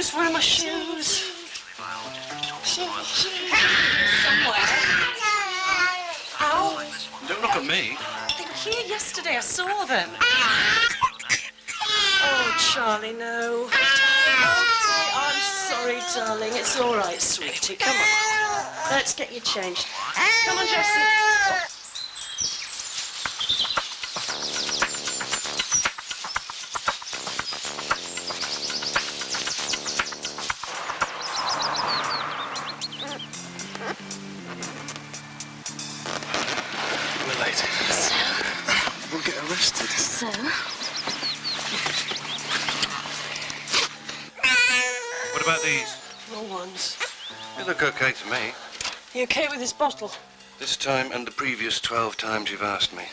shoes? Where are my shoes? Somewhere. Ow. Don't look at me. They were here yesterday. I saw them. Oh, Charlie, no. Okay, I'm sorry, darling. It's all right, sweetie. Come on. Let's get you changed. Come on, Jessie. We're late. So? We'll get arrested. So? What about these? More ones. They look okay to me. You okay with this bottle? This time and the previous 12 times you've asked me.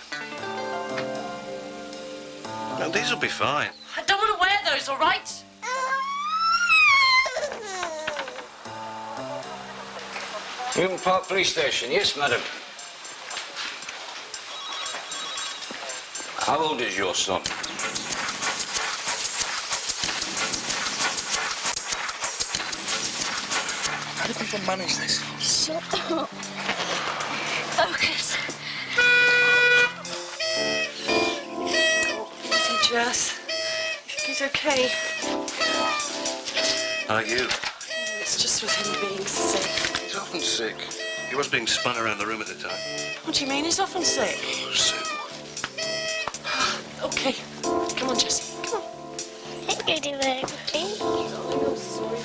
Now, these will be fine. I don't want to wear those, all right? Milton Park Police Station. Yes, madam. How old is your son? How do people manage this? Shut up. Focus. Listen, Jess. You think he's okay? Are you? It's just with him being sick. He's often sick. He was being spun around the room at the time. What do you mean? He's often sick. Oh, sick. Okay. Come on, Jessie. Come on. Thank you, dear. Thank you. Oh, I'm sorry.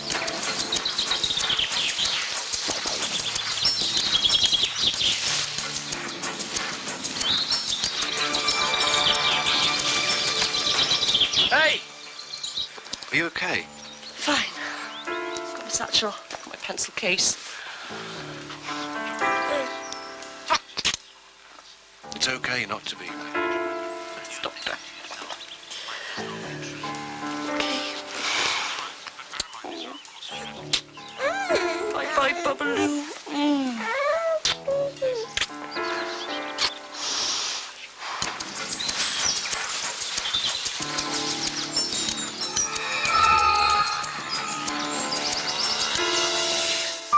Hey! Are you okay? Fine. I've got my satchel, got my pencil case. It's okay not to be. Doctor. Okay. Bye-bye, Bubbaloo.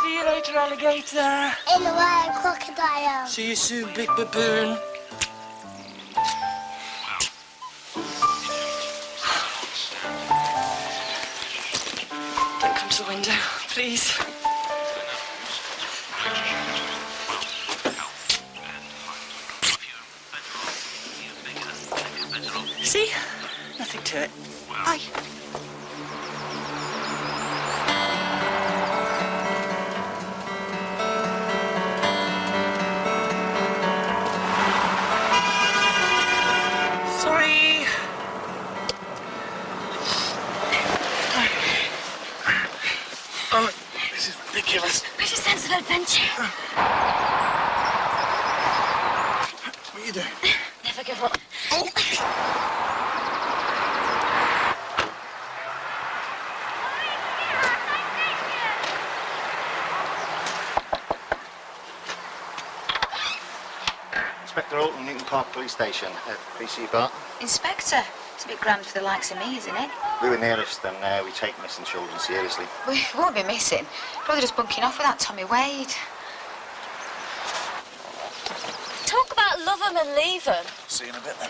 See you later, alligator. In the way, crocodile. See you soon, big baboon. Don't come to the window, please. See? Nothing to it. Bye. Sorry. Oh, this is ridiculous. Where's your sense of adventure? What are you doing? Never give up. Inspector Alton, Newton Park Police Station. PC Milton. Inspector, it's a bit grand for the likes of me, isn't it? We were nearest and we take missing children seriously. We won't be missing. Probably just bunking off with that Tommy Wade. Talk about love 'em and leave 'em. See you in a bit then.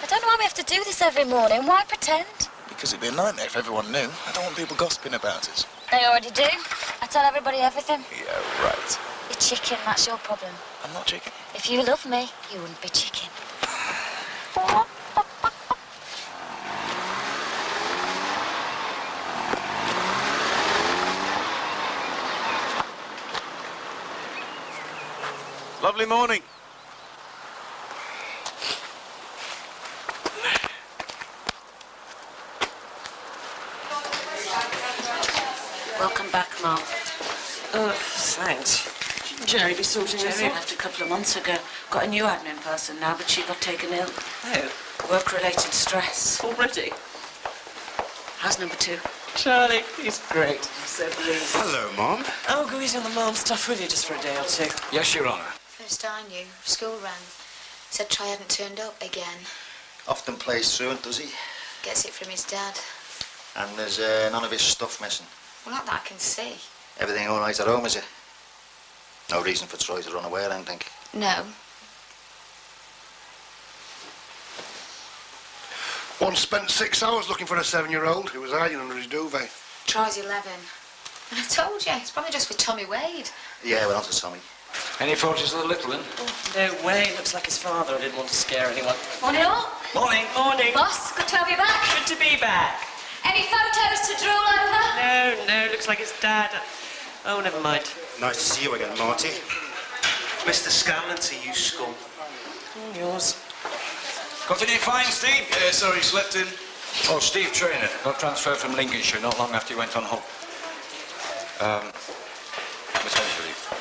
I don't know why we have to do this every morning. Why pretend? Because it'd be a nightmare if everyone knew. I don't want people gossiping about us. They already do. I tell everybody everything. Yeah, right. You're chicken, that's your problem. I'm not chicken. If you love me, you wouldn't be chicken. Lovely morning. Welcome back, Mom. Thanks. Shouldn't Jerry be sorting this Jerry out? left a couple of months ago. Got a new admin person now, but she got taken ill. Oh, Work-related stress. already? How's number 2? Charlie, he's great. I'm so pleased. Hello, Mom. I'll go easy on the mom stuff with you just for a day or two. Yes, Your Honour. First I knew, school rang. Said Troy hadn't turned up again. Often plays truant, does he? Gets it from his dad. And there's none of his stuff missing. Well, not that I can see. Everything all right at home, is it? No reason for Troy to run away, I don't think. No. One spent 6 hours looking for a 7-year-old who was hiding under his duvet. Troy's 11. And I told you, it's probably just with Tommy Wade. Yeah, well, that's Tommy. Any photos of the little one? No way. Looks like his father. I didn't want to scare anyone. Morning all. Morning. Morning. Boss, good to have you back. Good to be back. Any photos to drool over? No. Looks like his dad. Oh, never mind. Nice to see you again, Marty. Mr. Scanlon to you, scum. Yours. Got any fine, Steve? Yeah, sorry, slept in. Oh, Steve Trainer. Got transferred from Lincolnshire not long after he went on home. Maternity leave.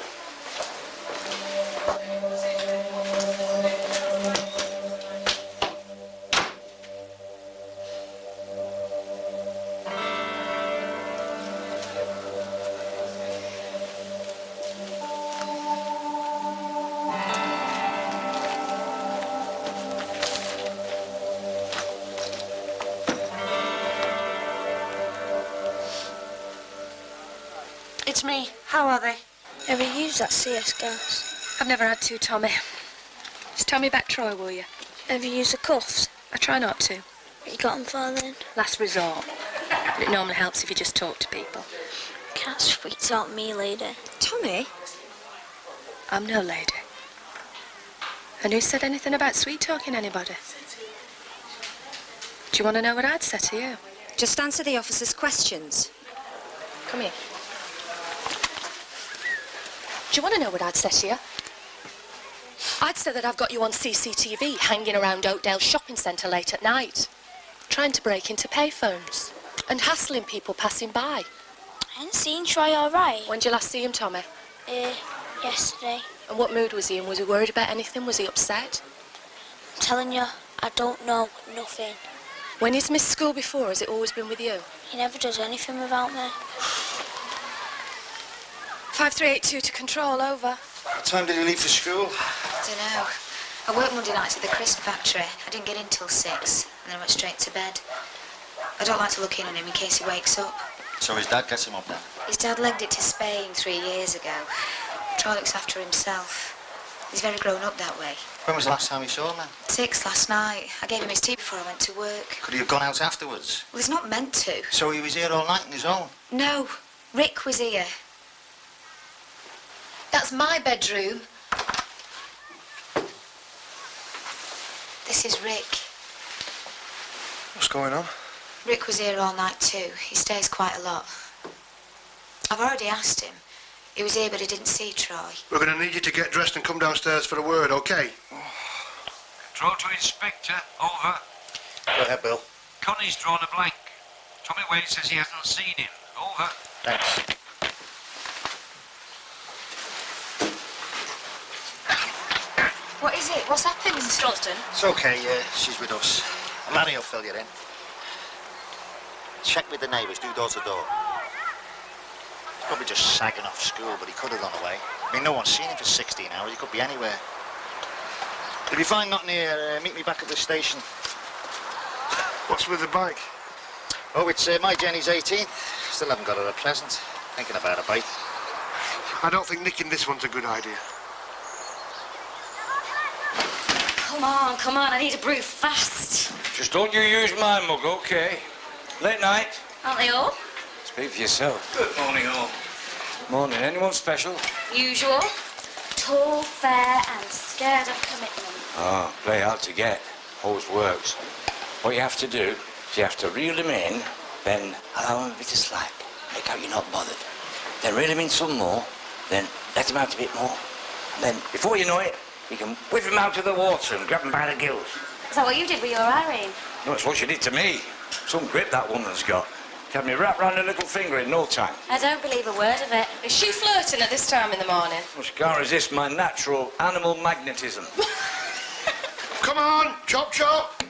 It's me. How are they? Ever use that CS gas? I've never had to, Tommy. Just tell me about Troy, will you? Ever use the cuffs? I try not to. What you got them for then? Last resort. But it normally helps if you just talk to people. Can't sweet talk me, lady. Tommy? I'm no lady. And who said anything about sweet-talking anybody? Do you want to know what I'd say to you? Just answer the officer's questions. Come here. Do you want to know what I'd say to you? I'd say that I've got you on CCTV hanging around Oakdale shopping centre late at night, trying to break into payphones and hassling people passing by. I hadn't seen Troy all right. When did you last see him, Tommy? Yesterday. And what mood was he in? Was he worried about anything? Was he upset? I'm telling you, I don't know nothing. When he's missed school before, has it always been with you? He never does anything without me. 5382 to control, over. What time did he leave for school? I don't know. I worked Monday nights at the crisp factory. I didn't get in till 6, and then I went straight to bed. I don't like to look in on him in case he wakes up. So his dad gets him up then? His dad legged it to Spain 3 years ago. Troy looks after himself. He's very grown up that way. When was the last time you saw him then? 6 last night. I gave him his tea before I went to work. Could he have gone out afterwards? Well, he's not meant to. So he was here all night on his own? No, Rick was here. That's my bedroom. This is Rick. What's going on? Rick was here all night too. He stays quite a lot. I've already asked him. He was here, but he didn't see Troy. We're going to need you to get dressed and come downstairs for a word, OK? Control to Inspector, over. Go ahead, Bill. Connie's drawn a blank. Tommy Wade says he hasn't seen him, over. Thanks. What is it? What's happened? Stronston? It's OK, she's with us. Larry will fill you in. Check with the neighbours, do door to door. He's probably just sagging off school, but he could have gone away. I mean, no one's seen him for 16 hours. He could be anywhere. If you find nothing here, meet me back at the station. What's with the bike? Oh, it's my Jenny's 18th. Still haven't got her a present. Thinking about a bike. I don't think nicking this one's a good idea. Come on, I need a brew fast. Just don't you use my mug, OK? Late night. Aren't they all? Speak for yourself. Good morning, all. Morning. Anyone special? Usual. Tall, fair, and scared of commitment. Ah, play hard to get. Always works. What you have to do is you have to reel him in, then allow him a bit of slack. Make out you're not bothered. Then reel him in some more, then let him out a bit more. And then, before you know it, you can whip him out of the water and grab him by the gills. Is that what you did with your Irene? No, it's what she did to me. Some grip that woman's got. She had me wrapped round her little finger in no time. I don't believe a word of it. Is she flirting at this time in the morning? Well, she can't resist my natural animal magnetism. Come on, chop chop.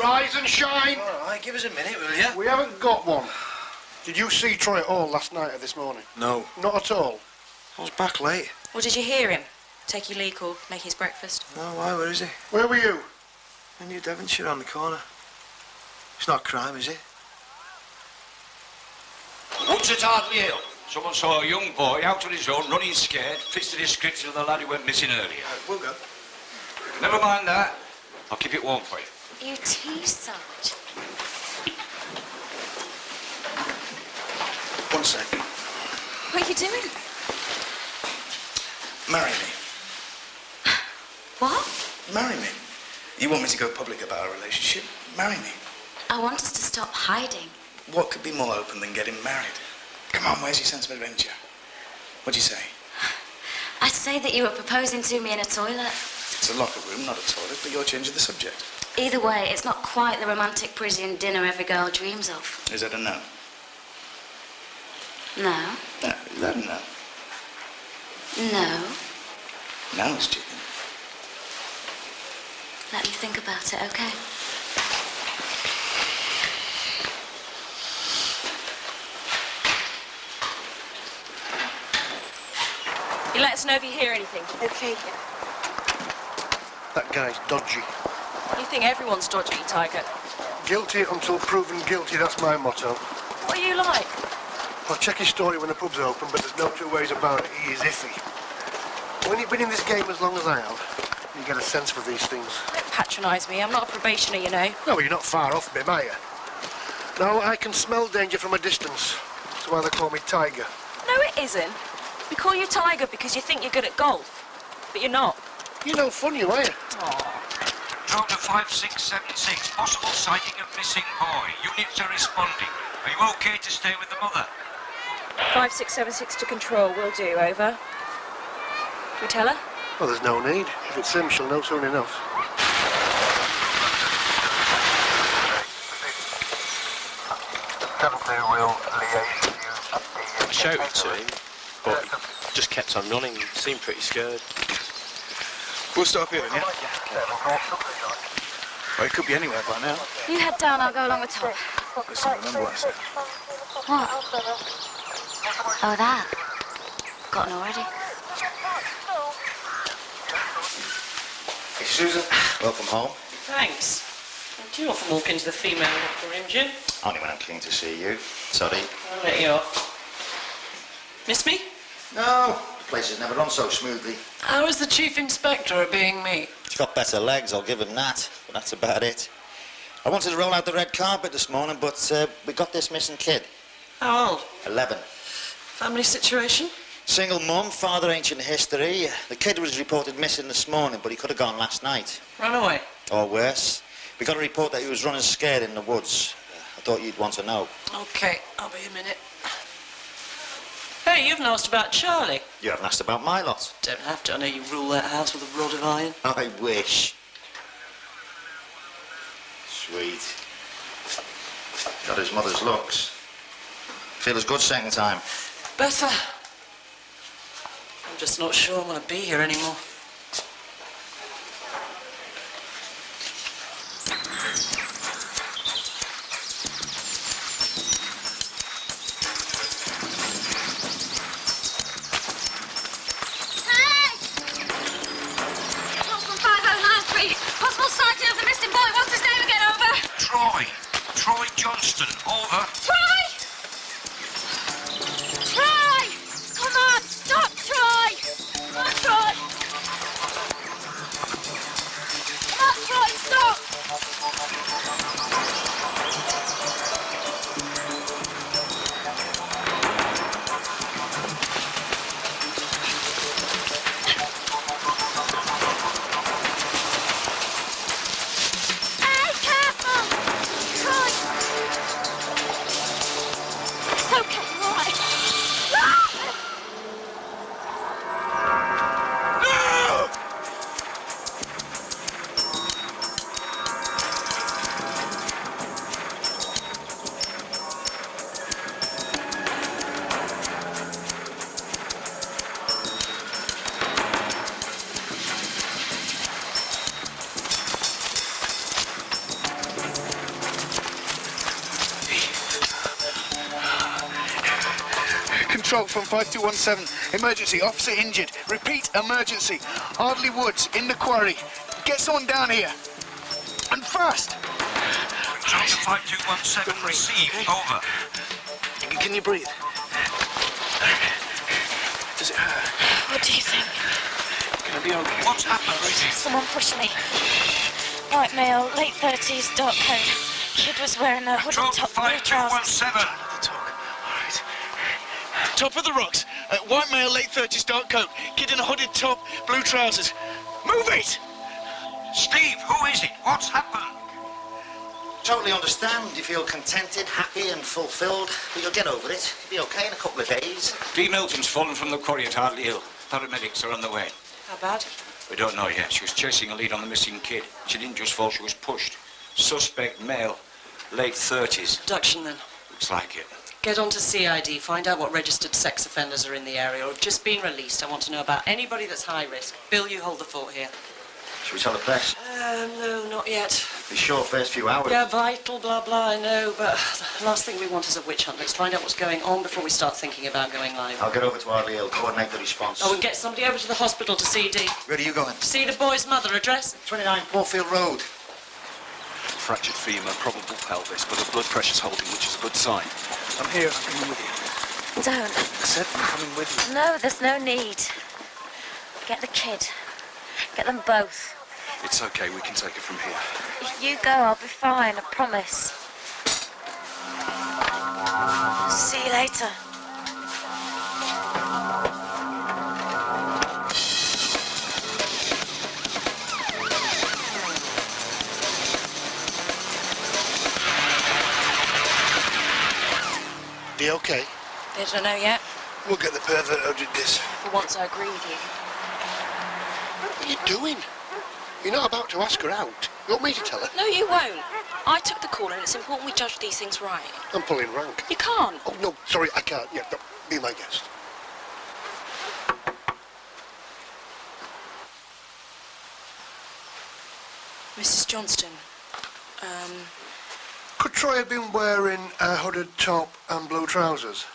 Rise and shine. All right, give us a minute, will you? We haven't got one. Did you see Troy at all last night or this morning? No. Not at all? I was back late. Well, did you hear him? Take your leak or make his breakfast? No, why? Where is he? Where were you? In New Devonshire on the corner. It's not a crime, is it? What's at Hardly Hill? Someone saw a young boy out on his own, running scared, fits the description of the lad who went missing earlier. We'll go. Never mind that. I'll keep it warm for you. You tease, Sarge. 1 sec. What are you doing? Marry me. What? Marry me. You want me to go public about our relationship? Marry me. I want us to stop hiding. What could be more open than getting married? Come on, where's your sense of adventure? What'd you say? I'd say that you were proposing to me in a toilet. It's a locker room, not a toilet, but you're changing the subject. Either way, it's not quite the romantic Parisian dinner every girl dreams of. Is that a no? No. No, is that a no? No. No, it's chicken. Let me think about it, okay? You let us know if you hear anything. Okay. That guy's dodgy. You think everyone's dodgy, Tiger? Guilty until proven guilty, that's my motto. What are you like? I'll check his story when the pub's open, but there's no two ways about it, he is iffy. When you've been in this game as long as I have, you get a sense for these things. Don't patronise me, I'm not a probationer, you know. No, you're not far off, Bim, are you? No, I can smell danger from a distance. That's why they call me Tiger. No, it isn't. We call you Tiger because you think you're good at golf, but you're not. You're no fun, you, are you? Control to 5676. Possible sighting of missing boy. Units are responding. Are you okay to stay with the mother? 5676 to control, will do, over. Do we tell her? Well, there's no need. If it's him, she'll know soon enough. I shouted to him, but he just kept on running. He seemed pretty scared. We'll stop here, yeah? Well, it could be anywhere by now. You head down, I'll go along the top. Listen, remember what I said. What? Oh, that. Gotten already. Hey, Susan. Welcome home. Thanks. Do you often walk into the female locker room, Jim? Only when I'm keen to see you. Sorry. I'll let you off. Miss me? No, the place has never run so smoothly. How is the chief inspector being me? He's got better legs, I'll give him that. But that's about it. I wanted to roll out the red carpet this morning, but we got this missing kid. How old? 11. Family situation? Single mum, father ancient history. The kid was reported missing this morning, but he could have gone last night. Run away? Or worse. We got a report that he was running scared in the woods. I thought you'd want to know. Okay, I'll be a minute. Hey, you've not asked about Charlie. You haven't asked about my lot. Don't have to. I know you rule that house with a rod of iron. I wish. Sweet. Got his mother's looks. Feel as good second time. Better. I'm just not sure I want to be here anymore. Troy Johnston, over. Troy! Troy! Come on, stop, Troy! Come on, Troy! Come on, Troy, stop! Control from 5217. Emergency. Officer injured. Repeat, emergency. Ardley Woods, in the quarry. Get someone down here. And fast. Control to 5217, received, over. Can you breathe? Does it hurt? What do you think? Gonna be okay. What's happened, Lizzie? Someone pushed me. White male, late 30s, dark coat. Kid was wearing a hooded Control top, blue trousers. 5217. Alright. Top of the rocks. White male, late 30s, dark coat. Kid in a hooded top, blue trousers. Move it! Steve, who is it? What's happened? Totally understand. You feel contented, happy and fulfilled. But you'll get over it. You'll be okay in a couple of days. PC Milton's fallen from the quarry at Hardley Hill. Paramedics are on the way. How bad? We don't know yet. She was chasing a lead on the missing kid. She didn't just fall, she was pushed. Suspect male, late 30s. Abduction then. Looks like it. Get on to CID, find out what registered sex offenders are in the area or have just been released. I want to know about anybody that's high risk. Bill, you hold the fort here. Should we tell the press? No, not yet. Be short first few hours. Yeah, vital, blah, blah, I know, but the last thing we want is a witch hunt. Let's find out what's going on before we start thinking about going live. I'll get over to Hardley Hill, coordinate the response. Oh, and get somebody over to the hospital to CD. Where are you going? See the boy's mother. Address? 29 Portfield Road. Fractured femur, probable pelvis, but her blood pressure's holding, which is a good sign. I'm here, I'm coming with you. Don't. I said I'm coming with you. No, there's no need. Get the kid. Get them both. It's okay, we can take it from here. If you go, I'll be fine, I promise. See you later. Be okay? They don't know yet. We'll get the pervert who did this. For once, I agree with you. What are you doing? You're not about to ask her out. You want me to tell her? No, you won't. I took the call, and it's important we judge these things right. I'm pulling rank. You can't. Oh, no, sorry, I can't. Yeah, no, be my guest. Mrs. Johnston, Could Troy have been wearing a hooded top and blue trousers?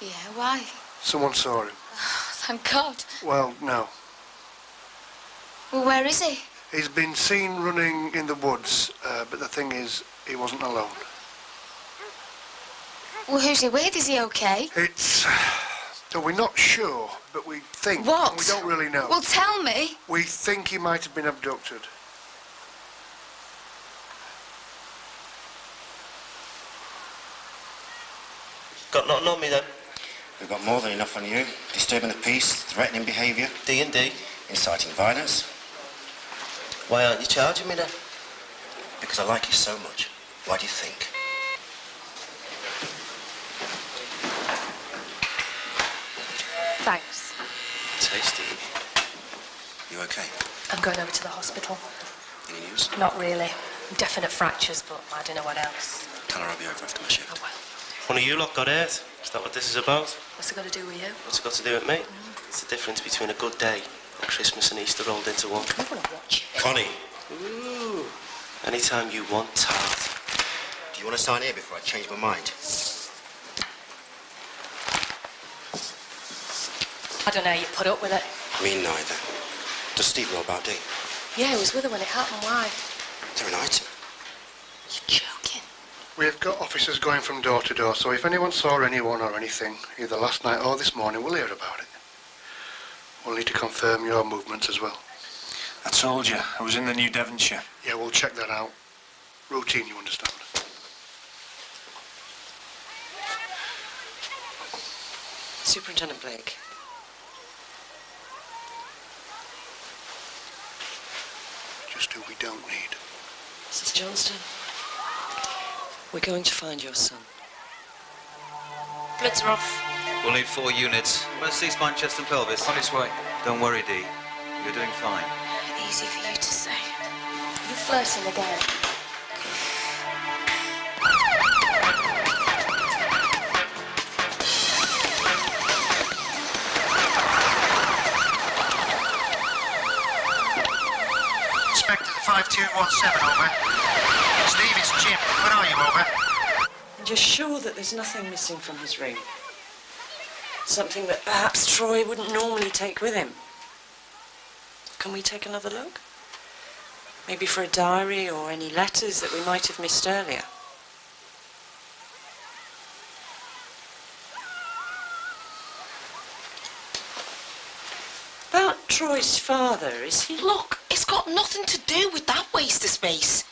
Yeah, why? Someone saw him. Thank God. Well, no. Well, where is he? He's been seen running in the woods, but the thing is, he wasn't alone. Well, who's he with? Is he okay? It's... No, we're not sure, but we think... What? We don't really know. Well, tell me. We think he might have been abducted. Got nothing on me then? We've got more than enough on you. Disturbing the peace, threatening behaviour. D&D? Inciting violence. Why aren't you charging me then? Because I like you so much. Why do you think? Thanks. Tasty. You okay? I'm going over to the hospital. Any news? Not really. Definite fractures, but I don't know what else. Tell her I'll be over after my shift. Oh, well. One of you lot got hurt. Is that what this is about? What's it got to do with you? What's it got to do with me? It's the difference between a good day and Christmas and Easter rolled into one. I want to watch it. Connie, Ooh. Anytime you want, tart. do you want to sign here before I change my mind? I don't know how you put up with it. Me neither. Does Steve know about Dee? Yeah, he was with her when it happened. Why? Is there an item? You're joking. We've got officers going from door to door, so if anyone saw anyone or anything, either last night or this morning, we'll hear about it. We'll need to confirm your movements as well. I told you, I was in the New Devonshire. Yeah, we'll check that out. Routine, you understand. Superintendent Blake. Just who we don't need. Mrs. Johnston, we're going to find your son. Bloods are off. We'll need 4 units. Mersey, spine, chest and pelvis. On its way. Don't worry, Dee. You're doing fine. Easy for you to say. You flirting again? Inspector 5217, over. Steve, it's Jim. Where are you, over? And you're sure that there's nothing missing from his ring? Something that perhaps Troy wouldn't normally take with him? Can we take another look? Maybe for a diary or any letters that we might have missed earlier. Troy's father, is he? Look, it's got nothing to do with that waste of space.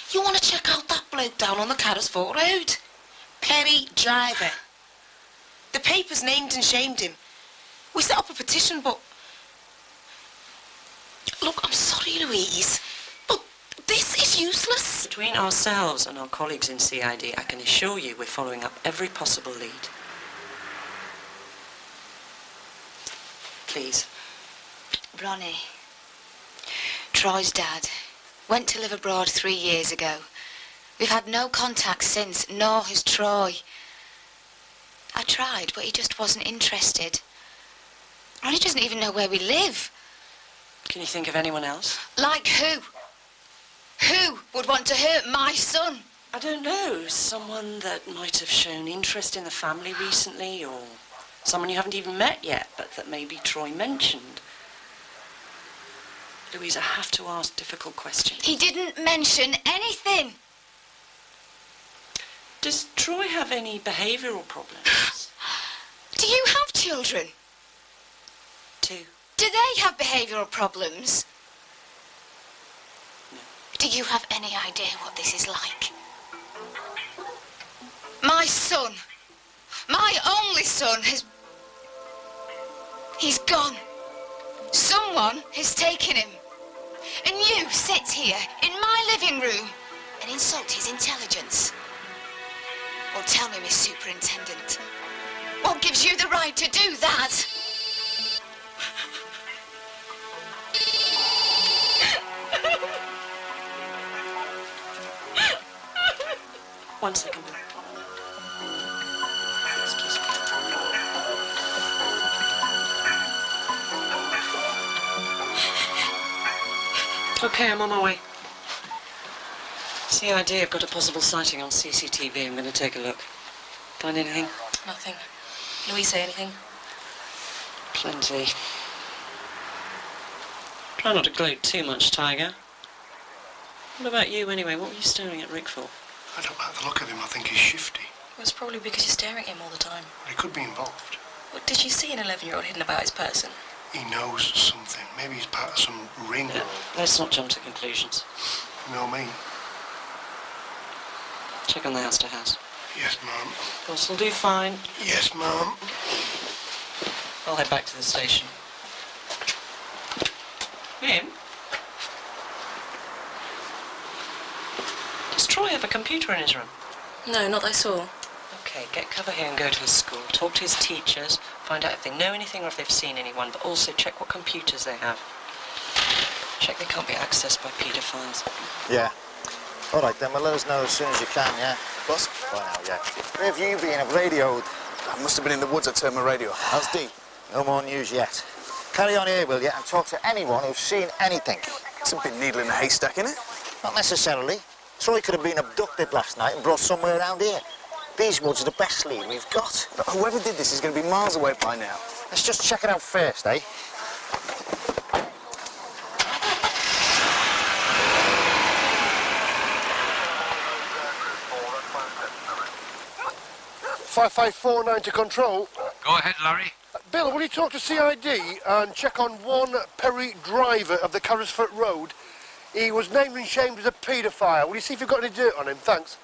You want to check out that bloke down on the Carrisford Road? Perry Driver. The paper's named and shamed him. We set up a petition, but... Look, I'm sorry, Louise, but this is useless. Between ourselves and our colleagues in CID, I can assure you we're following up every possible lead. Please. Ronnie, Troy's dad, went to live abroad 3 years ago. We've had no contact since, nor has Troy. I tried, but he just wasn't interested. Ronnie doesn't even know where we live. Can you think of anyone else? Like who? Who would want to hurt my son? I don't know. Someone that might have shown interest in the family recently, or someone you haven't even met yet, but that maybe Troy mentioned. Louise, I have to ask difficult questions. He didn't mention anything. Does Troy have any behavioural problems? Do you have children? 2. Do they have behavioural problems? No. Do you have any idea what this is like? My son, my only son, he's gone. Someone has taken him. And you sit here in my living room and insult his intelligence. Well, tell me, Miss Superintendent, what gives you the right to do that? 1 second. Excuse me. Okay, I'm on my way. CID have got a possible sighting on CCTV. I'm going to take a look. Find anything? Nothing. Louise say anything? Plenty. Try not to gloat too much, Tiger. What about you, anyway? What were you staring at Rick for? I don't like the look of him. I think he's shifty. Well, it's probably because you're staring at him all the time. But he could be involved. What, did you see an 11-year-old hidden about his person? He knows something. Maybe he's part of some ring. Yeah, let's not jump to conclusions. You know me. Check on the house to house. Yes, ma'am. Boss will do fine. Yes, ma'am. I'll head back to the station. Him? Does Troy have a computer in his room? No, not that I saw. Okay, get cover here and go to his school. Talk to his teachers. Find out if they know anything or if they've seen anyone, but also check what computers they have. Check they can't be accessed by paedophiles. Yeah. All right, then, well, let us know as soon as you can, yeah? Boss? By now, yeah. Where have you been? I've radioed. I must have been in the woods. I turned my radio. How's D? No more news yet. Carry on here, will you, and talk to anyone who's seen anything. It's a big needle in a haystack, isn't it? Not necessarily. Troy could have been abducted last night and brought somewhere around here. These woods are the best lead we've got. But whoever did this is going to be miles away by now. Let's just check it out first, eh? 5549 to control. Go ahead, Larry. Bill, will you talk to CID and check on one Perry Driver of the Carrisford Road? He was named and shamed as a paedophile. Will you see if you've got any dirt on him? Thanks.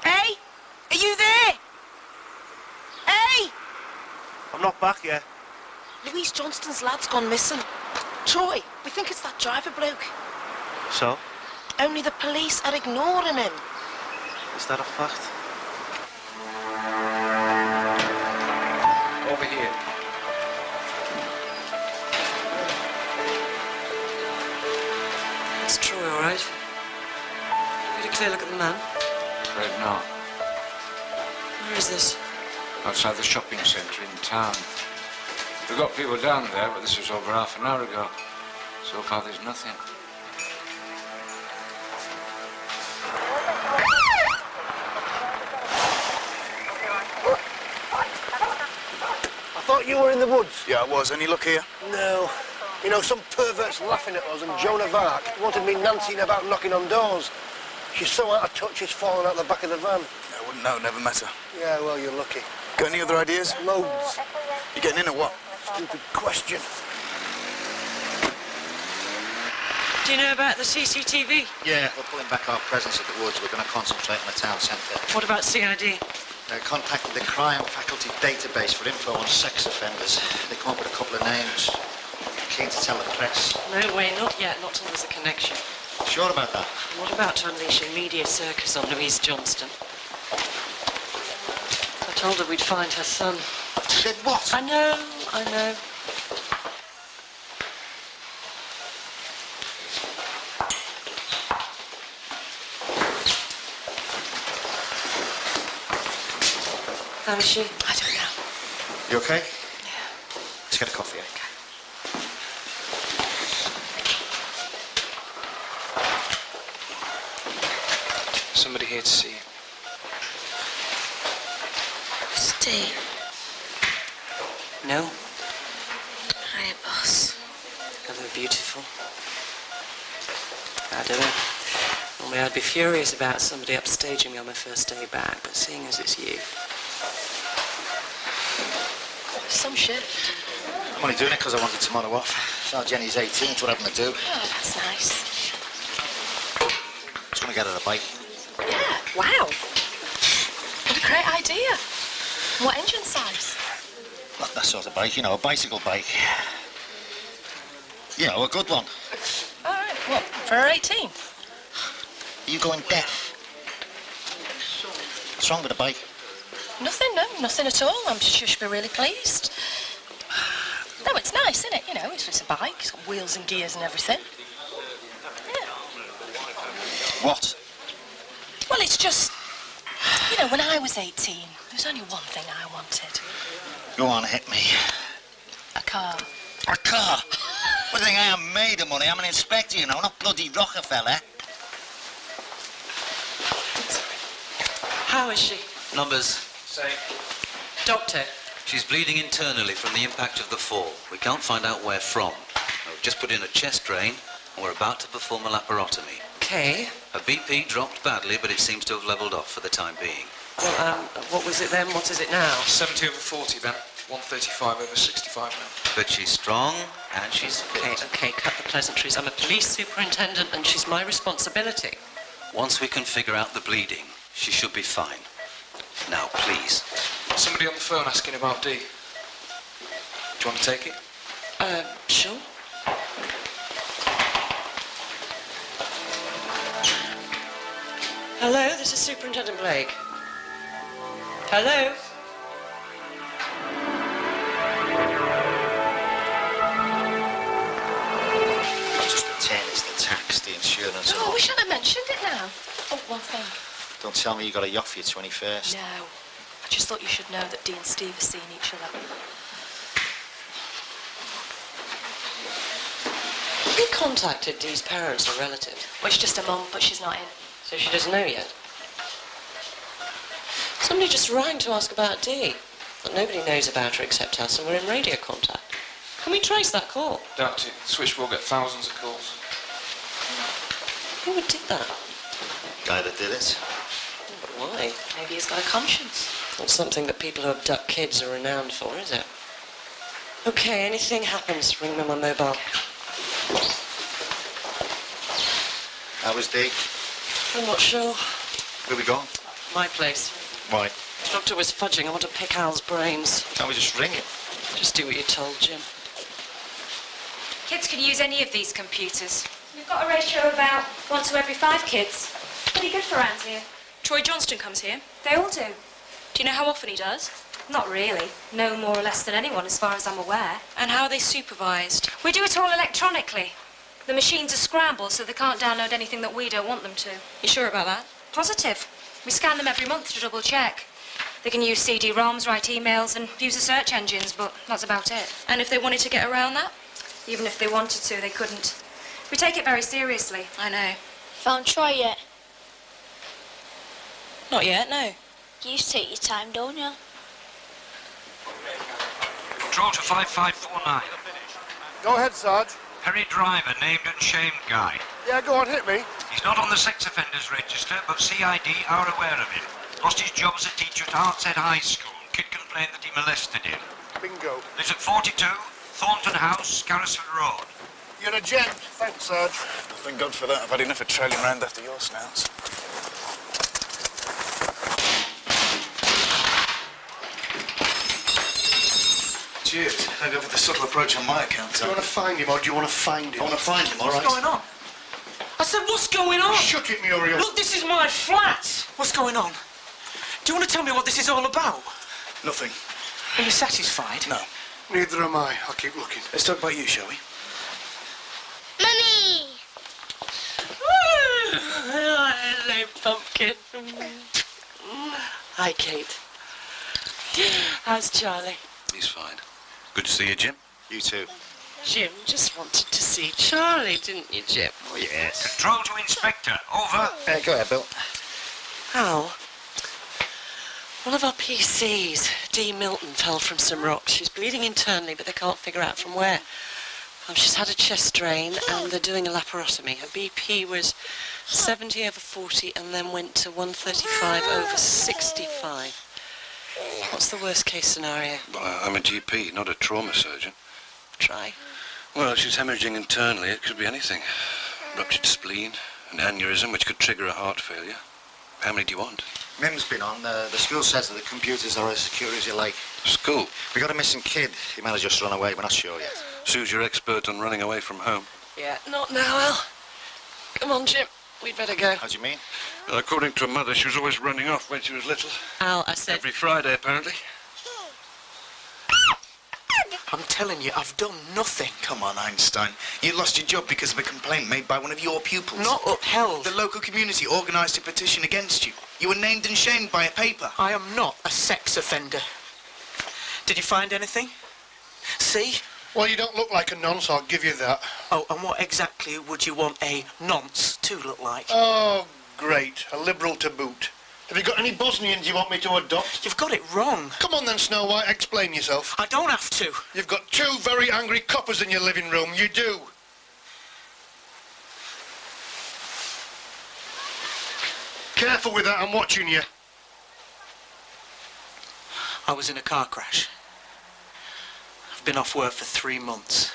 Hey? Are you there? Hey? I'm not back yet. Louise Johnston's lad's gone missing. Troy, we think it's that driver bloke. So? Only the police are ignoring him. Is that a fact? Over here. It's Troy, all right. Get a clear look at the man. Afraid not. Where is this? Outside the shopping centre in town. We've got people down there, but this was over half an hour ago. So far, there's nothing. I thought you were in the woods. Yeah, I was. Any luck here? No. You know, some pervert's laughing at us, and Joan of Arc wanted me nancying about knocking on doors. She's so out of touch, she's fallen out the back of the van. I wouldn't know. Never met her. Yeah, well, you're lucky. Got any other ideas? Loads. You getting in or what? Stupid question. Do you know about the CCTV? Yeah, we're pulling back our presence at the woods. We're going to concentrate on the town centre. What about CID? Contacted the crime faculty database for info on sex offenders. They come up with a couple of names. Keen to tell the press. No way, not yet, not till there's a connection. Sure about that? What about to unleash a media circus on Louise Johnston? I told her we'd find her son. Did what? I know. How is she? I don't know. You okay? Yeah. Let's get a coffee, eh? Somebody here to see you. Steve. No. Hi, boss. Hello, beautiful. I don't know. Normally I'd be furious about somebody upstaging me on my first day back, but seeing as it's you... Some shift. I'm only doing it because I wanted tomorrow off. It's now Jenny's 18th, what having to do? Oh, that's nice. Just going to get her a bike. Yeah, wow. What a great idea. What engine size? Not that sort of bike, you know, a bicycle bike. You know, a good one. All right, what, for her 18? Are you going deaf? What's wrong with the bike? Nothing, no, nothing at all. I'm sure she'll be really pleased. No, it's nice, isn't it? You know, it's a bike. It's got wheels and gears and everything. Yeah. What? Well, it's just... You know, when I was 18, there's only one thing I wanted. Go on, hit me. A car. A car? What do you think I am made of money? I'm an inspector, you know, not bloody Rockefeller. How is she? Numbers. Same. Doctor. She's bleeding internally from the impact of the fall. We can't find out where from. We've just put in a chest drain, and we're about to perform a laparotomy. Okay. Her BP dropped badly, but it seems to have levelled off for the time being. Well, what was it then? What is it now? 70 over 40, Ben. 135 over 65 now. But she's strong, and she's fit. Okay, cut the pleasantries. I'm a police superintendent, and she's my responsibility. Once we can figure out the bleeding, she should be fine. Now, please. Somebody on the phone asking about D. Do you want to take it? Sure. Hello, this is Superintendent Blake. Hello? Not just the 10, it's the tax, the insurance. Oh, we should have mentioned it now. Oh, one thing. Don't tell me you got a yacht for your 21st. No. I just thought you should know that Dee and Steve are seeing each other. Have you contacted Dee's parents or relatives? Well, it's just a mum, but she's not in. So she doesn't know yet? Somebody just rang to ask about Dee. But nobody knows about her except us, and we're in radio contact. Can we trace that call? Doubt it. Switchboard get thousands of calls. Who would do that? Guy that did it. But why? Maybe he's got a conscience. Not something that people who abduct kids are renowned for, is it? Okay, anything happens, ring me on my mobile. How was Dee? I'm not sure. Where we going? My place. Why? The doctor was fudging. I want to pick Al's brains. Can't we just ring him? Just do what you told Jim. Kids can use any of these computers. We've got a ratio of about 1 to every 5 kids. Pretty good for around here. Troy Johnston comes here. They all do. Do you know how often he does? Not really. No more or less than anyone, as far as I'm aware. And how are they supervised? We do it all electronically. The machines are scrambled, so they can't download anything that we don't want them to. You sure about that? Positive. We scan them every month to double check. They can use CD-ROMs, write emails, and use the search engines, but that's about it. And if they wanted to get around that? Even if they wanted to, they couldn't. We take it very seriously. I know. Found Troy yet? Not yet, no. You take your time, don't you? Control to 5549. Go ahead, Sarge. Perry Driver, named and shamed guy. Yeah, go on, hit me. He's not on the sex offenders register, but CID are aware of him. Lost his job as a teacher at Hartshead High School. kid complained that he molested him. Bingo. Lives at 42, Thornton House, Carrisford Road. You're a gent. Thanks, Sarge. Thank God for that. I've had enough of trailing around after your snouts. Cheers. Thank God for the subtle approach on my account. Do you want to find him or do you want to find him? I want to find him, all right? What's going on? I said, what's going on? Shut it, Muriel. Look, this is my flat. What's going on? Do you want to tell me what this is all about? Nothing. Are you satisfied? No. Neither am I. I'll keep looking. Let's talk about you, shall we? Mummy! Hello, pumpkin. Hi, Kate. How's Charlie? He's fine. Good to see you, Jim. You too. Jim just wanted to see Charlie, didn't you, Jim? Oh, yes. Control to Inspector. Over. Go ahead, Bill. Al, one of our PCs, D. Milton, fell from some rocks. She's bleeding internally, but they can't figure out from where. She's had a chest drain, and they're doing a laparotomy. Her BP was 70/40, and then went to 135/65. What's the worst case scenario? Well, I'm a GP, not a trauma surgeon. Try. Well, she's hemorrhaging internally. It could be anything. Ruptured spleen, an aneurysm, which could trigger a heart failure. How many do you want? Mim's been on. The school says that the computers are as secure as you like. School? We got a missing kid. He might have just run away. We're not sure yet. Sue's your expert on running away from home. Yeah, not now, Al. Come on, Jim. We'd better go. How do you mean? Well, according to her mother, she was always running off when she was little. Al, I said... Every Friday, apparently. I'm telling you, I've done nothing. Come on, Einstein. You lost your job because of a complaint made by one of your pupils. Not upheld. The local community organised a petition against you. You were named and shamed by a paper. I am not a sex offender. Did you find anything? See? Well, you don't look like a nonce, I'll give you that. Oh, and what exactly would you want a nonce to look like? Oh, great. A liberal to boot. Have you got any Bosnians you want me to adopt? You've got it wrong. Come on then, Snow White, explain yourself. I don't have to. You've got two very angry coppers in your living room, you do. Careful with that, I'm watching you. I was in a car crash. I've been off work for 3 months.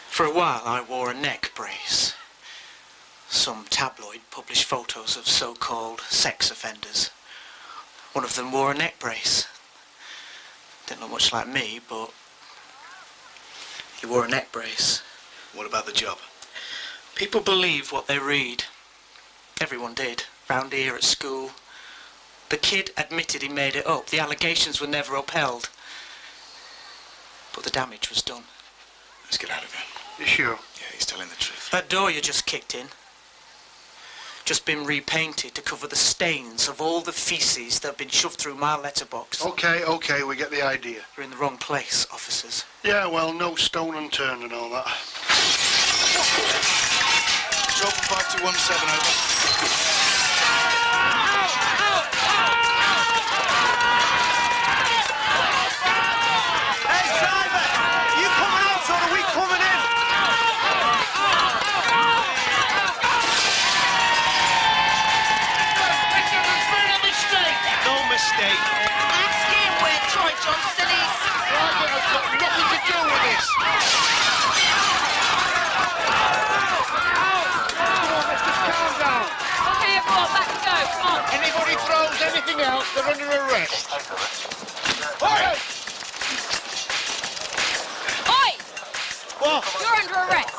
For a while, I wore a neck brace. Some tabloid published photos of so-called sex offenders. One of them wore a neck brace. Didn't look much like me, but he wore a neck brace. What about the job? People believe what they read. Everyone did, round here at school. The kid admitted he made it up. The allegations were never upheld. But the damage was done. Let's get out of here. You sure? Yeah, he's telling the truth. That door you just kicked in, just been repainted to cover the stains of all the feces that have been shoved through my letterbox. Okay, we get the idea. You're in the wrong place, officers. Yeah, well, no stone unturned and all that. It's open 5217, over. Hey, driver! You coming out or are we coming in? No mistake. Ask him where Troy Johnson is. Private has got nothing to do with this. Come on, let's just calm down. Okay, everyone, back to go. Come on. Anybody throws anything else, they're under arrest. Oi! Oi! What? You're under arrest.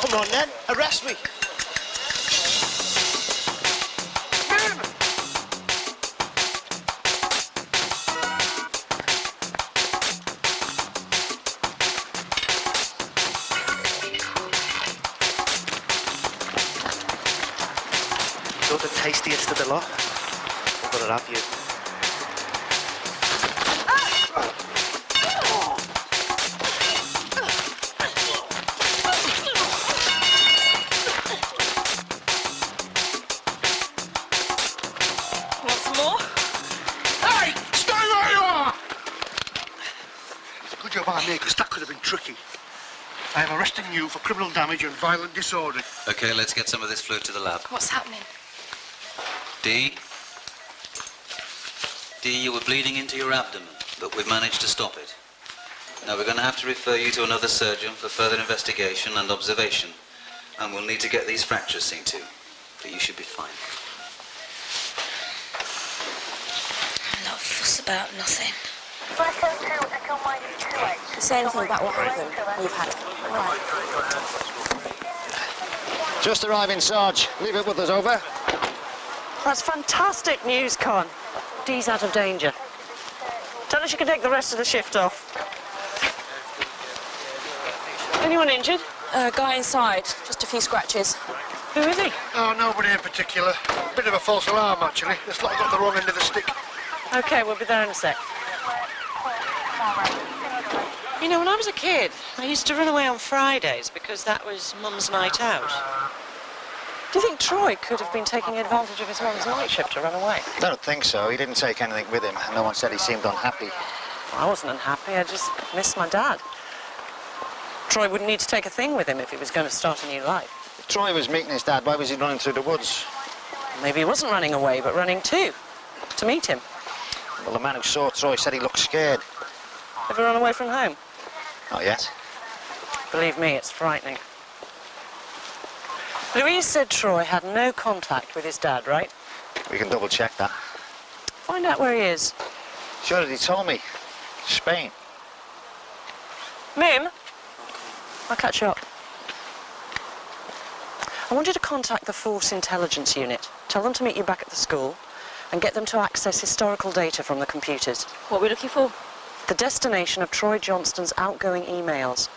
Come on then, arrest me. You're the tastiest of the lot. I've got to have you. Want some more? Hey! Stay where you are! It's a good job I made, because that could have been tricky. I am arresting you for criminal damage and violent disorder. Okay, let's get some of this fluid to the lab. What's happening? D. Dee, you were bleeding into your abdomen, but we've managed to stop it. Now we're going to have to refer you to another surgeon for further investigation and observation. And we'll need to get these fractures seen to. But you should be fine. A lot of fuss about nothing. Say anything about what happened. You've had it. Right. Just arriving, Sarge. Leave it with us, over. That's fantastic news, Con. Dee's out of danger. Tell her she can take the rest of the shift off. Anyone injured? Guy inside. Just a few scratches. Who is he? Oh, nobody in particular. Bit of a false alarm, actually. This lot got the wrong end of the stick. OK, we'll be there in a sec. You know, when I was a kid, I used to run away on Fridays because that was Mum's night out. Do you think Troy could have been taking advantage of his mum's night shift to run away? I don't think so. He didn't take anything with him. No one said he seemed unhappy. I wasn't unhappy. I just missed my dad. Troy wouldn't need to take a thing with him if he was going to start a new life. If Troy was meeting his dad, why was he running through the woods? Maybe he wasn't running away, but running to meet him. Well, the man who saw Troy said he looked scared. Ever run away from home? Not yet. Believe me, it's frightening. Louise said Troy had no contact with his dad, right? We can double check that. Find out where he is. Sure, he told me. Spain. Mim? I'll catch you up. I want you to contact the Force Intelligence Unit. Tell them to meet you back at the school and get them to access historical data from the computers. What are we looking for? The destination of Troy Johnston's outgoing emails.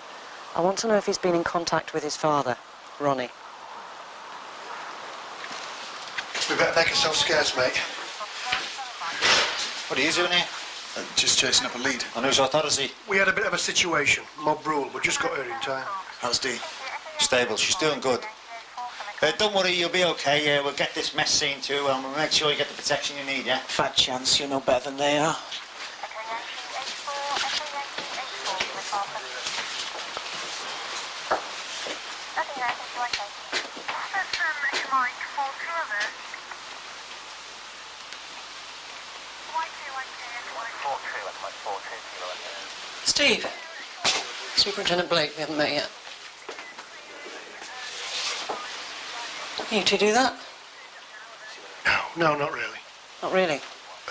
I want to know if he's been in contact with his father, Ronnie. We better make ourselves scarce, mate. What are you doing here? Just chasing up a lead. On whose authority? We had a bit of a situation. Mob rule. We just got her in time. How's Dee? Stable. She's doing good. Don't worry, you'll be okay. We'll get this mess seen to, and we'll make sure you get the protection you need, yeah? Fat chance you're no better than they are. Steve. Superintendent Blake, we haven't met yet. You two do that? No, not really. Not really?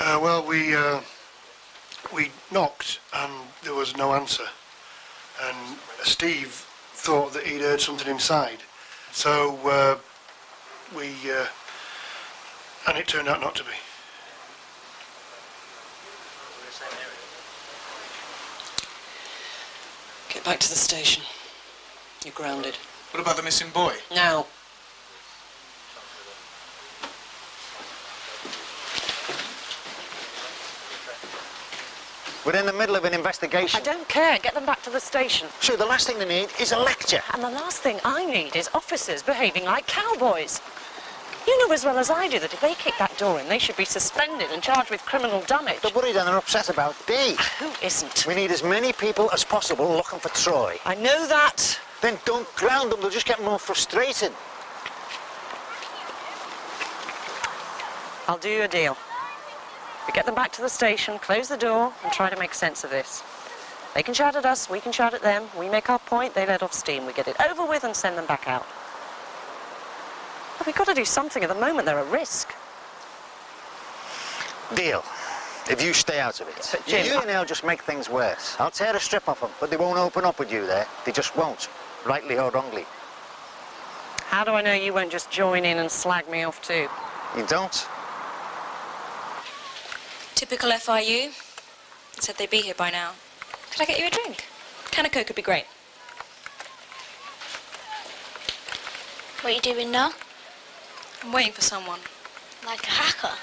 Well, we knocked and there was no answer. And Steve thought that he'd heard something inside. So, and it turned out not to be. Get back to the station. You're grounded. What about the missing boy? Now. We're in the middle of an investigation. I don't care. Get them back to the station. Sure, the last thing they need is a lecture. And the last thing I need is officers behaving like cowboys. You know as well as I do that if they kick that door in, they should be suspended and charged with criminal damage. They're worried and they're upset about Dee. Who isn't? We need as many people as possible looking for Troy. I know that. Then don't ground them, they'll just get more frustrated. I'll do you a deal. We get them back to the station, close the door, and try to make sense of this. They can shout at us, we can shout at them. We make our point, they let off steam. We get it over with and send them back out. But we've got to do something. At the moment, they're at risk. Deal. If you stay out of it. But Jim, you and I'll just make things worse. I'll tear a strip off them, but they won't open up with you there. They just won't, rightly or wrongly. How do I know you won't just join in and slag me off too? You don't? Typical FIU. Said they'd be here by now. Could I get you a drink? Can of Coke would be great. What are you doing now? I'm waiting for someone. Like a hacker?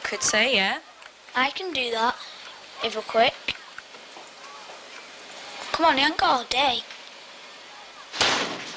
Could say, yeah. I can do that, if we're quick. Come on, you ain't got all day.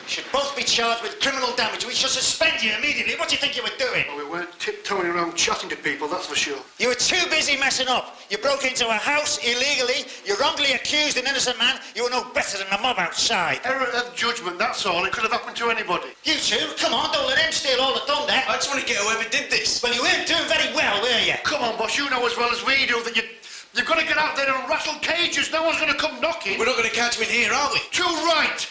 You should both be charged with criminal damage. We should suspend you immediately. What do you think you were doing? Well, we weren't tiptoeing around chatting to people, that's for sure. You were too busy messing up. You broke into a house illegally. You wrongly accused an innocent man. You were no better than the mob outside. Error of judgment, that's all. It could have happened to anybody. You two, come on, don't let him steal all the thunder. I just want to get whoever did this. Well, you weren't doing very well, were you? Come on, boss, you know as well as we do that you've got to get out there and rattle cages. No one's going to come knocking. We're not going to catch him in here, are we? Too right.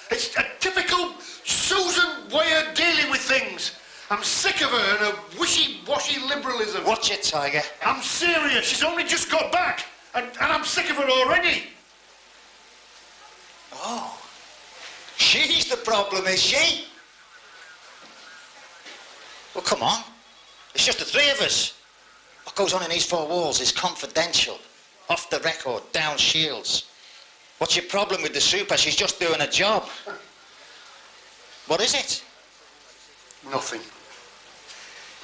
It's a typical Susan way of dealing with things. I'm sick of her and her wishy-washy liberalism. Watch it, Tiger. I'm serious. She's only just got back. And I'm sick of her already. Oh. She's the problem, is she? Well, come on. It's just the three of us. What goes on in these four walls is confidential. Off the record, down shields. What's your problem with the super? She's just doing a job. What is it? Nothing.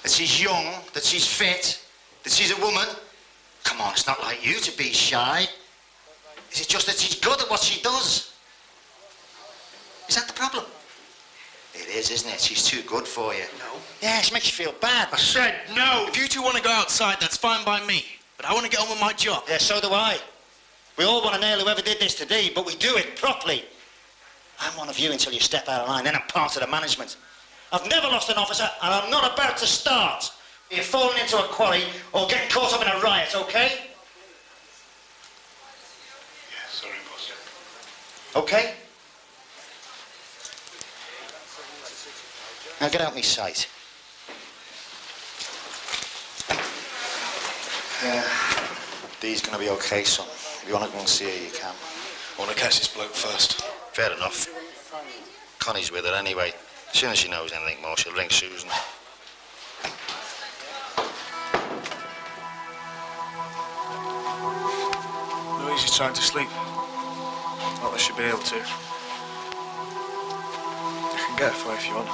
That she's young, that she's fit, that she's a woman. Come on, it's not like you to be shy. Is it just that she's good at what she does? Is that the problem? It is, isn't it? She's too good for you. No. Yeah, she makes you feel bad. I said no. If you two want to go outside, that's fine by me. But I want to get on with my job. Yeah, so do I. We all want to nail whoever did this today, but we do it properly. I'm one of you until you step out of line, then I'm part of the management. I've never lost an officer, and I'm not about to start. You're falling into a quarry or getting caught up in a riot, okay? Yeah, sorry, boss. Okay? Now get out my sight. Dee's gonna be okay, son. If you want to go and see her, you can. I want to catch this bloke first. Fair enough. Connie's with her anyway. As soon as she knows anything more, she'll ring Susan. Louise is trying to sleep. Well, they should be able to. I can get her for you if you want.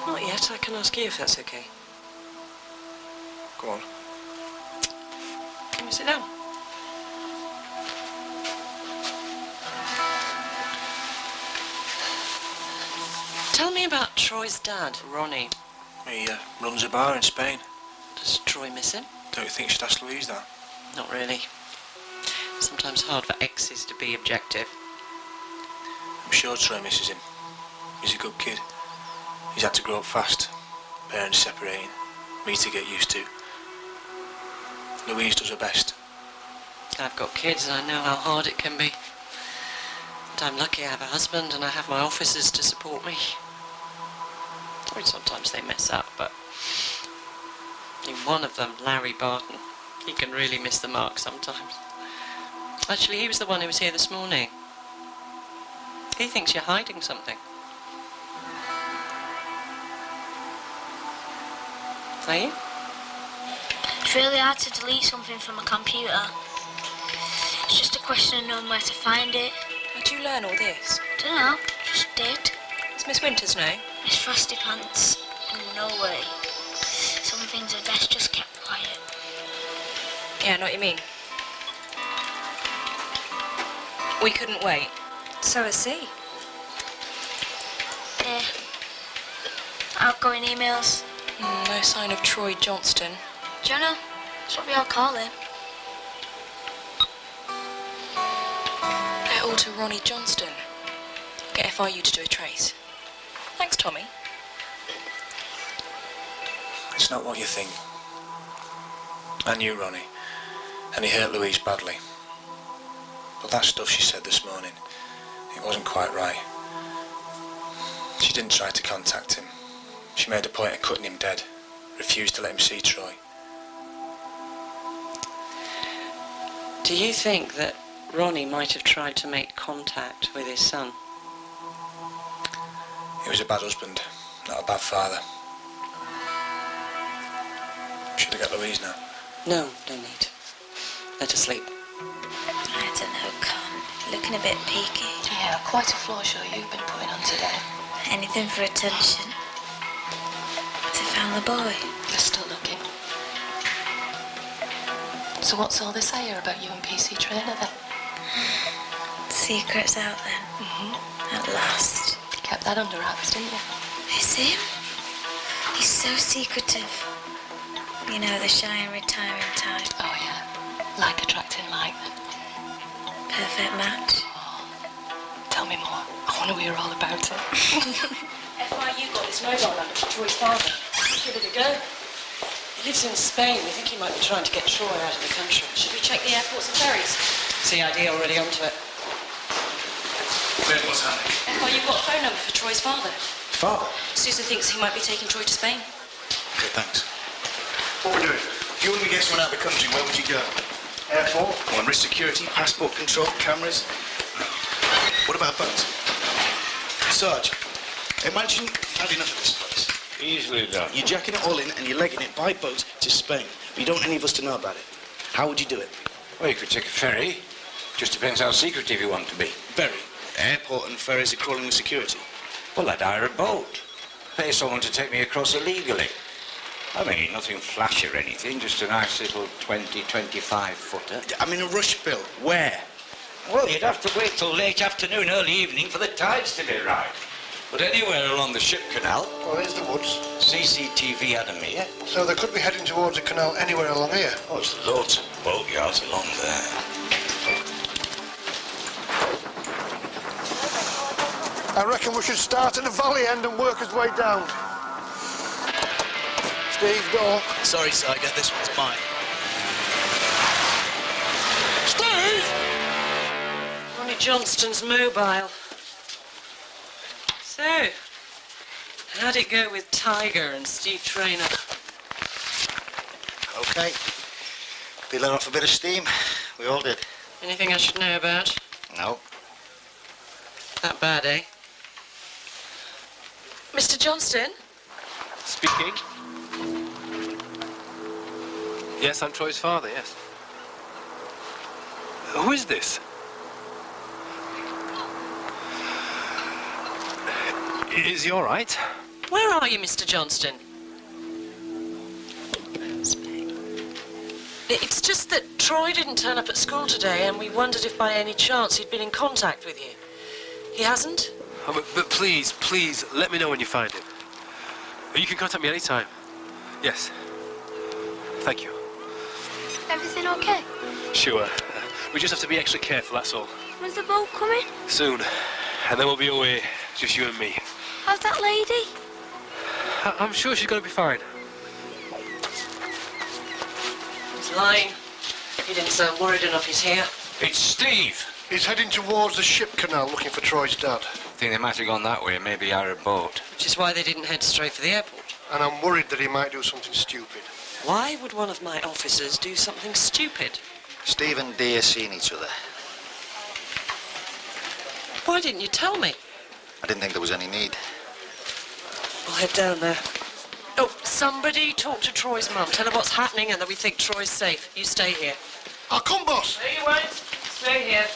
Not yet. I can ask you if that's okay. Go on. Can you sit down? Tell me about Troy's dad, Ronnie. He runs a bar in Spain. Does Troy miss him? Don't you think you should ask Louise that? Not really. Sometimes hard for exes to be objective. I'm sure Troy misses him. He's a good kid. He's had to grow up fast. Parents separating. Me to get used to. Louise does her best. I've got kids and I know how hard it can be. But I'm lucky I have a husband and I have my officers to support me. I mean, sometimes they mess up, but in one of them, Larry Barton, he can really miss the mark sometimes. Actually, he was the one who was here this morning. He thinks you're hiding something. Are you? It's really hard to delete something from a computer. It's just a question of knowing where to find it. How'd you learn all this? Dunno, just did. Does Miss Winters know? Miss Frosty Pants, no way. Some things are best just kept quiet. Yeah, I know what you mean. We couldn't wait. So has he. Yeah. Outgoing emails. No sign of Troy Johnston. Jonah, that's what we all call him. Get all to Ronnie Johnston. Get FIU to do a trace. Thanks, Tommy. It's not what you think. I knew Ronnie, and he hurt Louise badly. But that stuff she said this morning, it wasn't quite right. She didn't try to contact him. She made a point of cutting him dead, refused to let him see Troy. Do you think that Ronnie might have tried to make contact with his son? He was a bad husband, not a bad father. Should I get Louise now? No, no need. Let her sleep. I don't know, Con. Looking a bit peaky. Yeah, quite a floor show you've been putting on today. Anything for attention. They found the boy. They're still looking. So what's all this I hear about you and PC Trainer then? Secret's out then. At last. kept that under wraps, didn't you? Is him? He's so secretive. You know, the shy and retiring type. Oh, yeah. Like attracting like. Perfect match. Tell me more. I want to hear all about it. FYU got his mobile number to Troy's father. Give it a go. He lives in Spain. We think he might be trying to get Troy out of the country. Should we check the airports and ferries? CID already onto it. Then what's happening? FYU got a phone number for Troy's father. Father? Susan thinks he might be taking Troy to Spain. Okay, thanks. What we're doing? If you wouldn't be getting someone out of the country, where would you go? Airport? On risk security, passport control, cameras? What about boats? Sarge, imagine you've had enough of this place. Easily done. You're jacking it all in and you're legging it by boat to Spain. But you don't want any of us to know about it. How would you do it? Well, you could take a ferry. Just depends how secretive you want to be. Ferry? Airport and ferries are crawling with security. Well, I'd hire a boat. Pay someone to take me across illegally. I mean, nothing flash or anything, just a nice little 20, 25 footer. I'm in a rush, Bill. Where? Well, you'd have to wait till late afternoon, early evening for the tides to be right. But anywhere along the ship canal. Well, there's the woods. CCTV had 'em here. So they could be heading towards a canal anywhere along here. Oh, there's loads of boatyards along there. I reckon we should start at the valley end and work his way down. Steve, go. Sorry, Tiger, this one's mine. Steve! Ronnie Johnston's mobile. So, how'd it go with Tiger and Steve Traynor? Okay. They let off a bit of steam. We all did. Anything I should know about? No. That bad, eh? Mr. Johnston? Speaking. Yes, I'm Troy's father, yes. Who is this? Is he all right? Where are you, Mr. Johnston? It's just that Troy didn't turn up at school today and we wondered if by any chance he'd been in contact with you. He hasn't? Oh, but please, please, let me know when you find him. You can contact me anytime. Yes. Thank you. Everything okay? Sure. We just have to be extra careful, that's all. When's the boat coming? Soon. And then we'll be away, just you and me. How's that lady? I'm sure she's going to be fine. He's lying. He didn't sound worried enough he's here. It's Steve. He's heading towards the ship canal looking for Troy's dad. Think they might have gone that way, maybe hire a boat. Which is why they didn't head straight for the airport. And I'm worried that he might do something stupid. Why would one of my officers do something stupid? Steve and Dee are seeing each other. Why didn't you tell me? I didn't think there was any need. We'll head down there. Oh, somebody talk to Troy's mum. Tell her what's happening and that we think Troy's safe. You stay here. I'll come, boss. No, you won't. Stay here.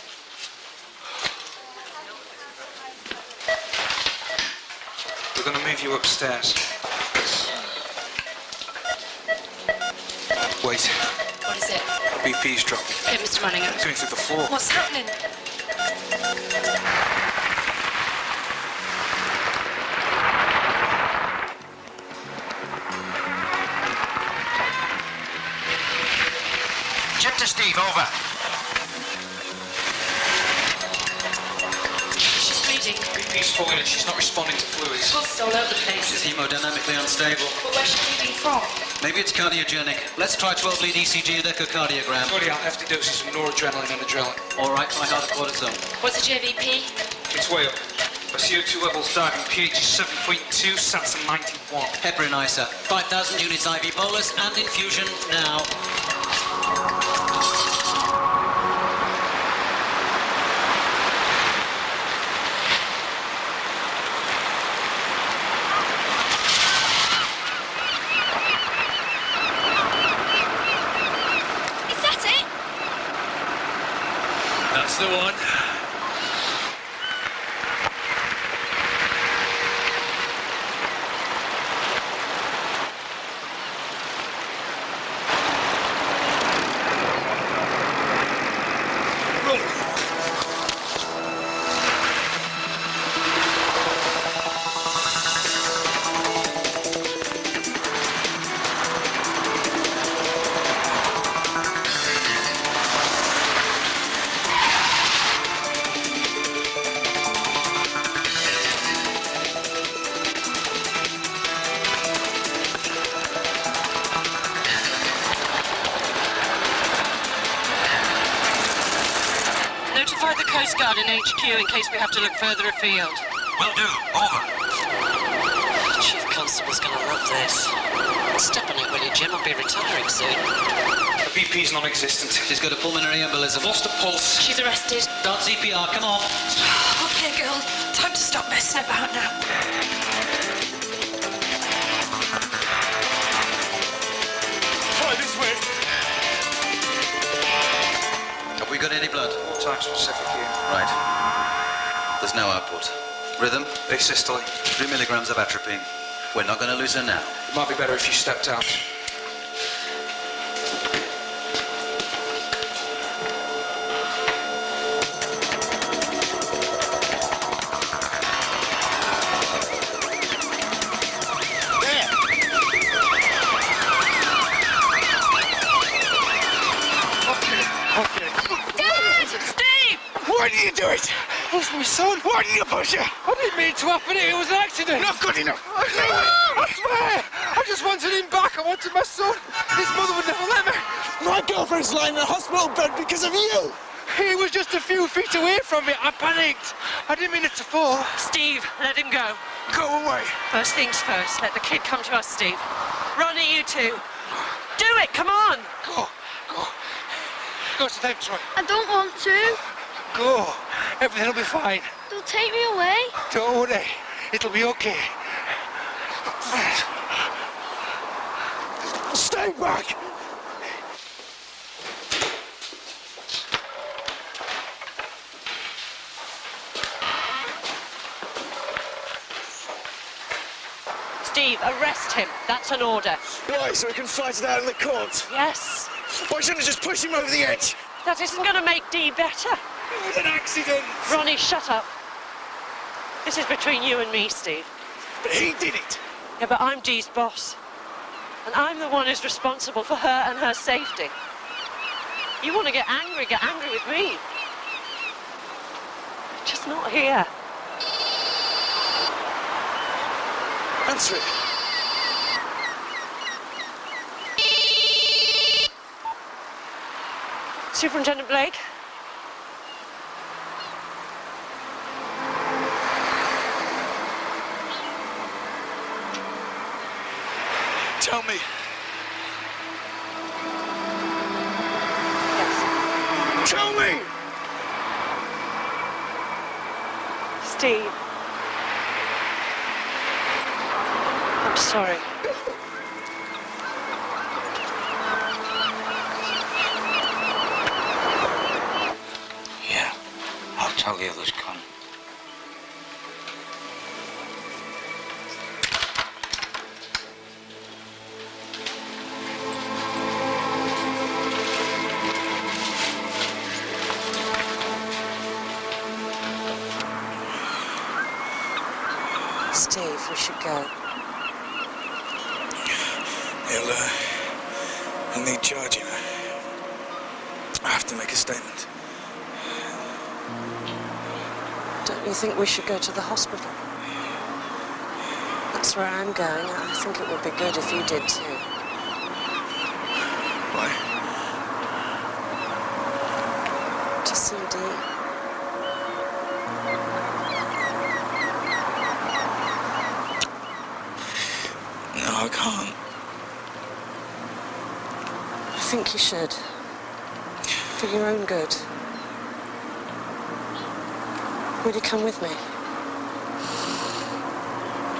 We're going to move you upstairs. Wait. What is it? BP's dropping. Hey, Mr. Manningham. Going through the floor. What's happening? Chip to Steve, over. She's bleeding. BP's falling and she's not responding to fluids. Pulse all over the place. She's hemodynamically unstable. But where's she bleeding from? Maybe it's cardiogenic. Let's try 12-lead ECG and echocardiogram. Sorry, I'll have to doses of noradrenaline and adrenaline. All right, try hydrocortisone. What's the JVP? It's way up. My CO2 level's diving. pH is 7.2, SATs are 91. Heparin ISA. 5,000 units IV bolus and infusion now. That's the one. Coast Guard in HQ in case we have to look further afield. Will do. Over. Chief Constable's gonna love this. Step on it, will you, Jim? I'll be retiring soon. The BP's non-existent. She's got a pulmonary embolism. Lost a pulse. She's arrested. Start CPR, come on. Okay, girl. Time to stop messing about now. Try this way. Have we got any blood? More time specific here. Right. There's no output. Rhythm? Asystole. 3 milligrams of atropine. We're not going to lose her now. It might be better if you stepped out. Why did you do it? That's my son. Why did you push her? I didn't mean to happen. It was an accident. Not good enough. I swear. I just wanted him back. I wanted my son. His mother would never let me. My girlfriend's lying in a hospital bed because of you. He was just a few feet away from me. I panicked. I didn't mean it to fall. Steve, let him go. Go away. First things first, let the kid come to us, Steve. Ronnie, you two. Do it, come on. Go. Go to them, Troy. I don't want to. Go. Everything'll be fine. They'll take me away. Don't worry. It'll be okay. Stay back. Steve, arrest him. That's an order. Why, so we can fight it out in the court? Yes. Why shouldn't I just push him over the edge? That isn't going to make Dee better. It was an accident. Ronnie, shut up. This is between you and me, Steve. But he did it. Yeah, but I'm Dee's boss. And I'm the one who's responsible for her and her safety. You want to get angry with me. Just not here. Answer it. Superintendent Blake? Tell me. Yes. Tell me! Steve. I'm sorry. Yeah, I'll tell the others, Con. Steve, we should go. He'll need charging. I have to make a statement. Don't you think we should go to the hospital? That's where I'm going. I think it would be good if you did too. Why? To see Dee. No, I can't. I think you should. For your own good. Will you come with me?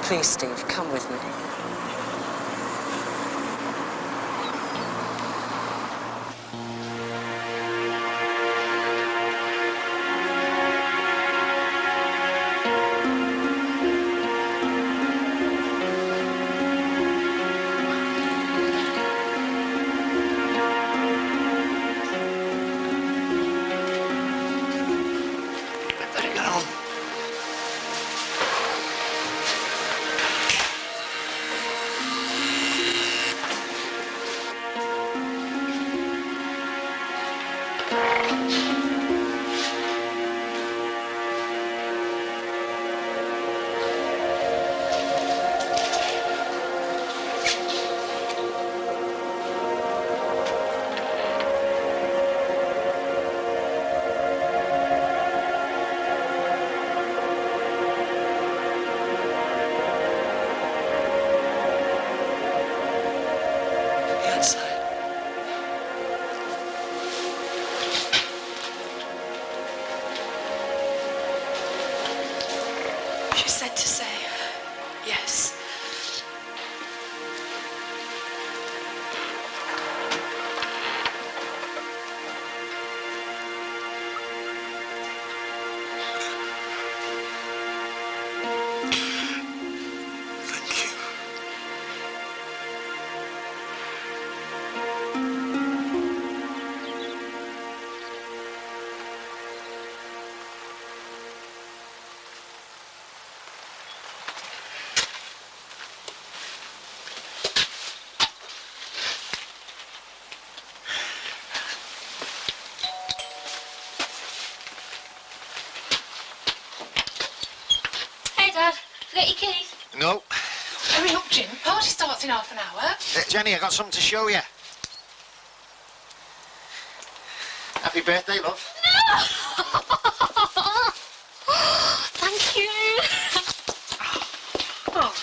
Please, Steve, come with me. half an hour. Jenny, I got something to show you. Happy birthday, love. Thank you. Oh.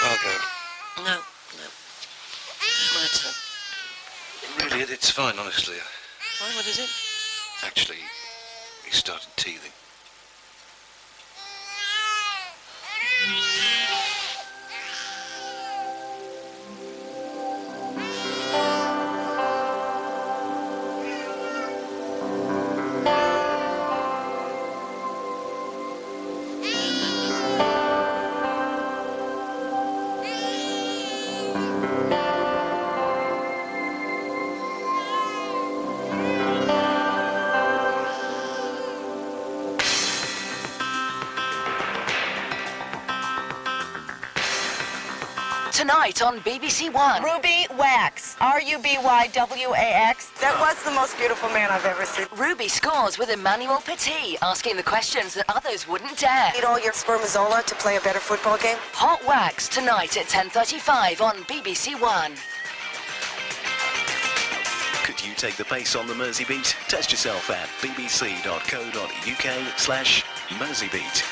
I'll go. No. My turn. Really, it's fine, honestly. Why, what is it? Actually, he started teething. Tonight on BBC One. Ruby Wax. R-U-B-Y-W-A-X. That was the most beautiful man I've ever seen. Ruby scores with Emmanuel Petit, asking the questions that others wouldn't dare. Need all your spermazola to play a better football game? Hot Wax tonight at 10:35 on BBC One. Could you take the pace on the Mersey Beat? Test yourself at bbc.co.uk/Mersey Beat.